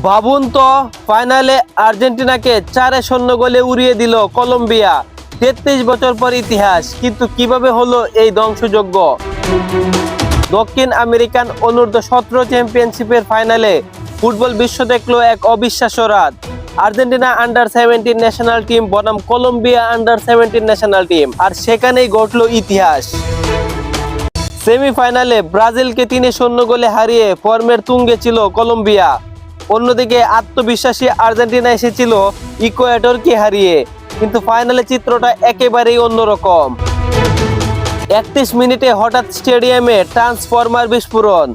ভাবুন তো, ফাইনালে আর্জেন্টিনাকে 4-0 গোলে উড়িয়ে দিল কলম্বিয়া। 33 বছর পর ইতিহাস, কিন্তু কিভাবে হলো এই ধ্বংসযজ্ঞ? দক্ষিণ আমেরিকান অনূর্ধ্ব-17 চ্যাম্পিয়নশিপের ফাইনালে ফুটবল বিশ্ব দেখলো এক অবিশ্বাস্য রাত। আর্জেন্টিনা আন্ডার-17 ন্যাশনাল টিম বনাম কলম্বিয়া আন্ডার-17 ন্যাশনাল টিম, আর সেখানেই ঘটলো ইতিহাস। সেমিফাইনালে ব্রাজিলকে 3-0 গোলে হারিয়ে ফর্মের তুঙ্গে ছিল কলম্বিয়া। অন্যদিকে আত্মবিশ্বাসী আর্জেন্টিনা এসেছিল ইকুয়েডরকে হারিয়ে, কিন্তু ফাইনালে চিত্রটা একেবারেই অন্যরকম। 31 মিনিটে হঠাৎ স্টেডিয়ামে ট্রান্সফরমার বিস্ফোরণ,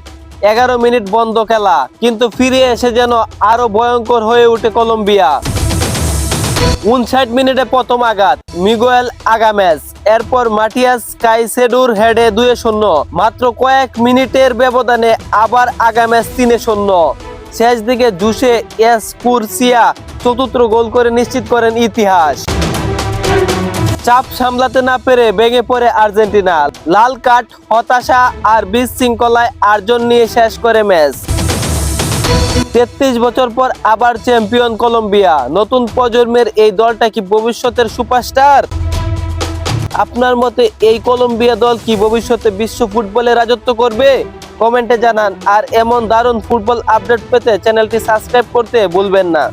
11 মিনিট বন্ধ খেলা, কিন্তু ফিরে এসে যেন আরো ভয়ঙ্কর হয়ে ওঠে কলম্বিয়া। 59 মিনিটে প্রথম আঘাত, মিগুয়েল আগামেস, এরপর মাটিয়াস কাইসেডোর হেডে 2-0। মাত্র কয়েক মিনিটের ব্যবধানে আবার আগামেস 3-0। শেষ দিকে জুসে এসকুরসিয়া চতুর্থ গোল করে নিশ্চিত করেন ইতিহাস। চাপ সামলাতে না পেরে ভেঙে পড়ে আর্জেন্টিনা। লাল কার্ড, হতাশা আর বিশৃঙ্খলায় আর্জন নিয়ে শেষ করে ম্যাচ। 33 বছর পর আবার চ্যাম্পিয়ন কলম্বিয়া। নতুন প্রজন্মের এই দলটা কি ভবিষ্যতের সুপারস্টার? আপনার মতে এই কলম্বিয়া দল কি ভবিষ্যতে বিশ্ব ফুটবলে রাজত্ব করবে? কমেন্টে জানান। আর এমন দারুণ ফুটবল আপডেট পেতে চ্যানেলটি সাবস্ক্রাইব করতে ভুলবেন না।